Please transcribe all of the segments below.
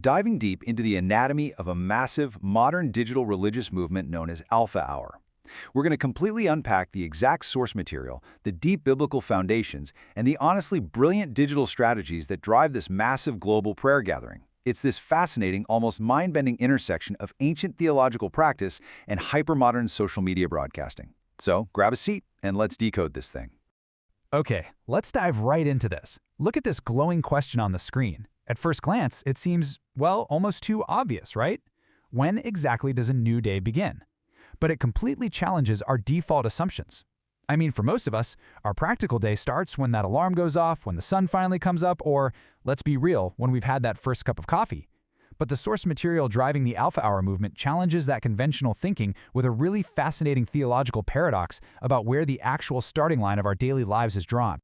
diving deep into the anatomy of a massive, modern digital religious movement known as Alpha Hour. We're going to completely unpack the exact source material, the deep biblical foundations, and the honestly brilliant digital strategies that drive this massive global prayer gathering. It's this fascinating, almost mind-bending intersection of ancient theological practice and hypermodern social media broadcasting. So, grab a seat and let's decode this thing. Okay, let's dive right into this. Look at this glowing question on the screen. At first glance, it seems, well, almost too obvious, right? When exactly does a new day begin? But it completely challenges our default assumptions. I mean, for most of us, our practical day starts when that alarm goes off, when the sun finally comes up, or, let's be real, when we've had that first cup of coffee. But the source material driving the Alpha Hour movement challenges that conventional thinking with a really fascinating theological paradox about where the actual starting line of our daily lives is drawn.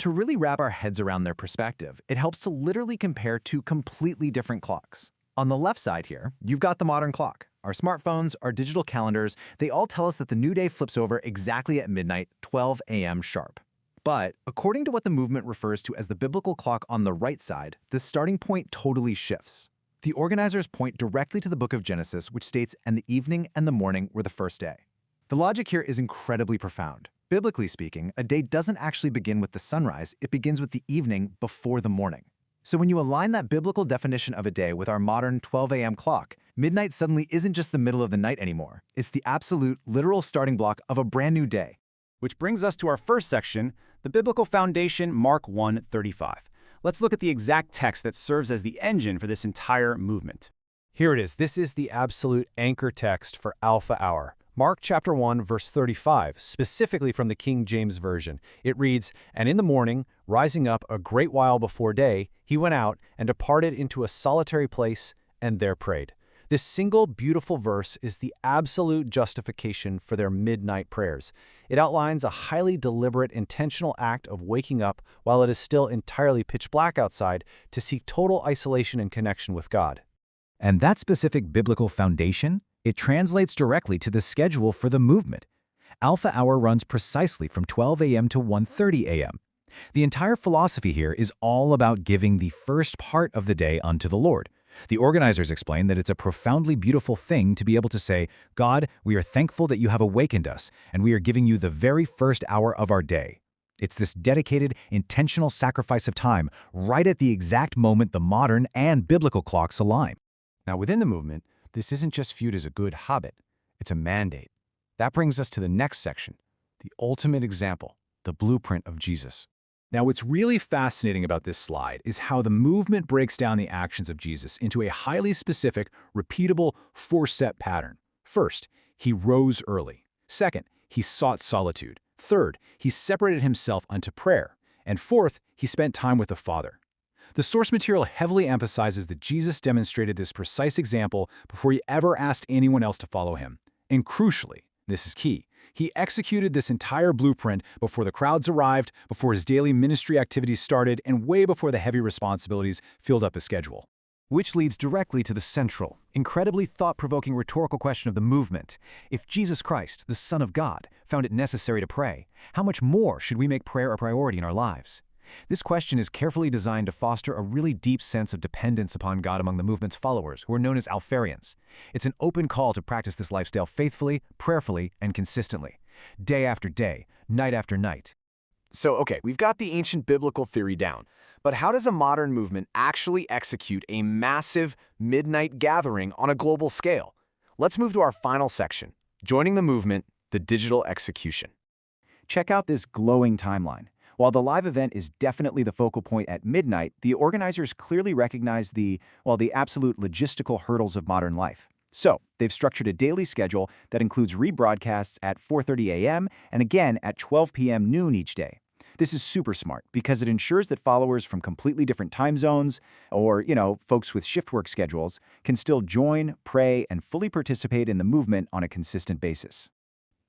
To really wrap our heads around their perspective, it helps to literally compare two completely different clocks. On the left side here, you've got the modern clock. Our smartphones, our digital calendars, they all tell us that the new day flips over exactly at midnight, 12 a.m. sharp. But according to what the movement refers to as the biblical clock on the right side, the starting point totally shifts. The organizers point directly to the book of Genesis, which states, "And the evening and the morning were the first day." The logic here is incredibly profound. Biblically speaking, a day doesn't actually begin with the sunrise, it begins with the evening before the morning. So when you align that biblical definition of a day with our modern 12 a.m. clock, midnight suddenly isn't just the middle of the night anymore. It's the absolute, literal starting block of a brand new day. Which brings us to our first section, the biblical foundation, Mark 1:35. Let's look at the exact text that serves as the engine for this entire movement. Here it is. This is the absolute anchor text for Alpha Hour. Mark chapter 1, verse 35, specifically from the King James Version. It reads, "And in the morning, rising up a great while before day, he went out and departed into a solitary place and there prayed." This single beautiful verse is the absolute justification for their midnight prayers. It outlines a highly deliberate, intentional act of waking up while it is still entirely pitch black outside to seek total isolation and connection with God. And that specific biblical foundation, it translates directly to the schedule for the movement. Alpha Hour runs precisely from 12 a.m. to 1:30 a.m. The entire philosophy here is all about giving the first part of the day unto the Lord. The organizers explain that it's a profoundly beautiful thing to be able to say, "God, we are thankful that you have awakened us, and we are giving you the very first hour of our day." It's this dedicated, intentional sacrifice of time right at the exact moment the modern and biblical clocks align. Now, within the movement, this isn't just viewed as a good habit, it's a mandate. That brings us to the next section, the ultimate example, the blueprint of Jesus. Now, what's really fascinating about this slide is how the movement breaks down the actions of Jesus into a highly specific, repeatable, four-step pattern. First, he rose early. Second, he sought solitude. Third, he separated himself unto prayer. And fourth, he spent time with the Father. The source material heavily emphasizes that Jesus demonstrated this precise example before he ever asked anyone else to follow him. And crucially, this is key, he executed this entire blueprint before the crowds arrived, before his daily ministry activities started, and way before the heavy responsibilities filled up his schedule. Which leads directly to the central, incredibly thought-provoking rhetorical question of the movement. If Jesus Christ, the Son of God, found it necessary to pray, how much more should we make prayer a priority in our lives? This question is carefully designed to foster a really deep sense of dependence upon God among the movement's followers, who are known as Alpharians. It's an open call to practice this lifestyle faithfully, prayerfully, and consistently, day after day, night after night. So, okay, we've got the ancient biblical theory down, but how does a modern movement actually execute a massive midnight gathering on a global scale? Let's move to our final section, joining the movement, the digital execution. Check out this glowing timeline. While the live event is definitely the focal point at midnight, the organizers clearly recognize the absolute logistical hurdles of modern life. So, they've structured a daily schedule that includes rebroadcasts at 4:30 a.m. and again at 12 p.m. noon each day. This is super smart because it ensures that followers from completely different time zones or, folks with shift work schedules can still join, pray, and fully participate in the movement on a consistent basis.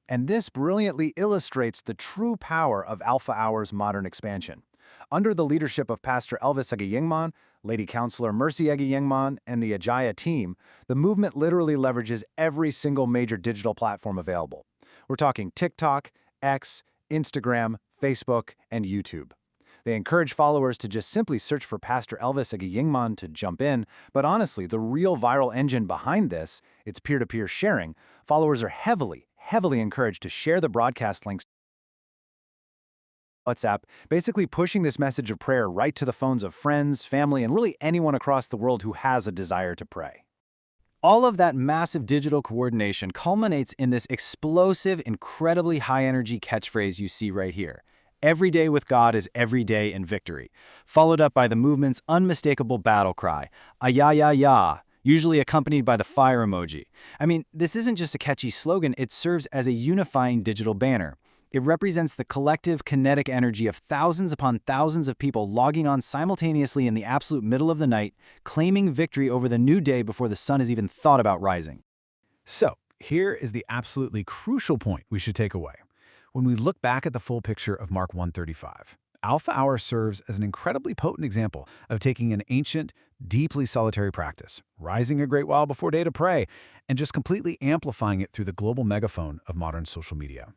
And this brilliantly illustrates the true power of Alpha Hour's modern expansion. Under the leadership of Pastor Elvis Agiyingman, Lady Counselor Mercy Agiyingman, and the Ayaaaaaaa team, the movement literally leverages every single major digital platform available. We're talking TikTok, X, Instagram, Facebook, and YouTube. They encourage followers to just simply search for Pastor Elvis Agiyingman to jump in, but honestly, the real viral engine behind this, it's peer-to-peer sharing. Followers are heavily encouraged to share the broadcast links WhatsApp, basically pushing this message of prayer right to the phones of friends, family, and really anyone across the world who has a desire to pray. All of that massive digital coordination culminates in this explosive, incredibly high-energy catchphrase you see right here. Every day with God is every day in victory, followed up by the movement's unmistakable battle cry, Ayaaaaaaa, usually accompanied by the fire emoji. I mean, this isn't just a catchy slogan, it serves as a unifying digital banner. It represents the collective kinetic energy of thousands upon thousands of people logging on simultaneously in the absolute middle of the night, claiming victory over the new day before the sun has even thought about rising. So, here is the absolutely crucial point we should take away. When we look back at the full picture of Mark 1:35, Alpha Hour serves as an incredibly potent example of taking an ancient, deeply solitary practice, rising a great while before day to pray, and just completely amplifying it through the global megaphone of modern social media.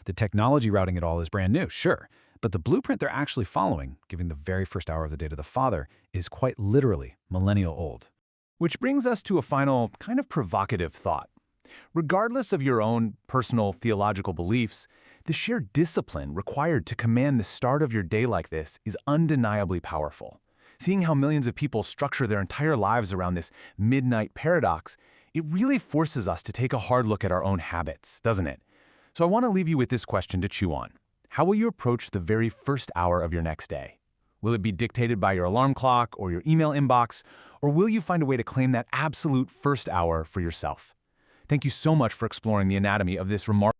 The technology routing it all is brand new, sure, but the blueprint they're actually following, giving the very first hour of the day to the Father, is quite literally millennial old. Which brings us to a final, kind of provocative thought. Regardless of your own personal theological beliefs, the sheer discipline required to command the start of your day like this is undeniably powerful. Seeing how millions of people structure their entire lives around this midnight paradox, it really forces us to take a hard look at our own habits, doesn't it? So I want to leave you with this question to chew on. How will you approach the very first hour of your next day? Will it be dictated by your alarm clock or your email inbox, or will you find a way to claim that absolute first hour for yourself? Thank you so much for exploring the anatomy of this remarkable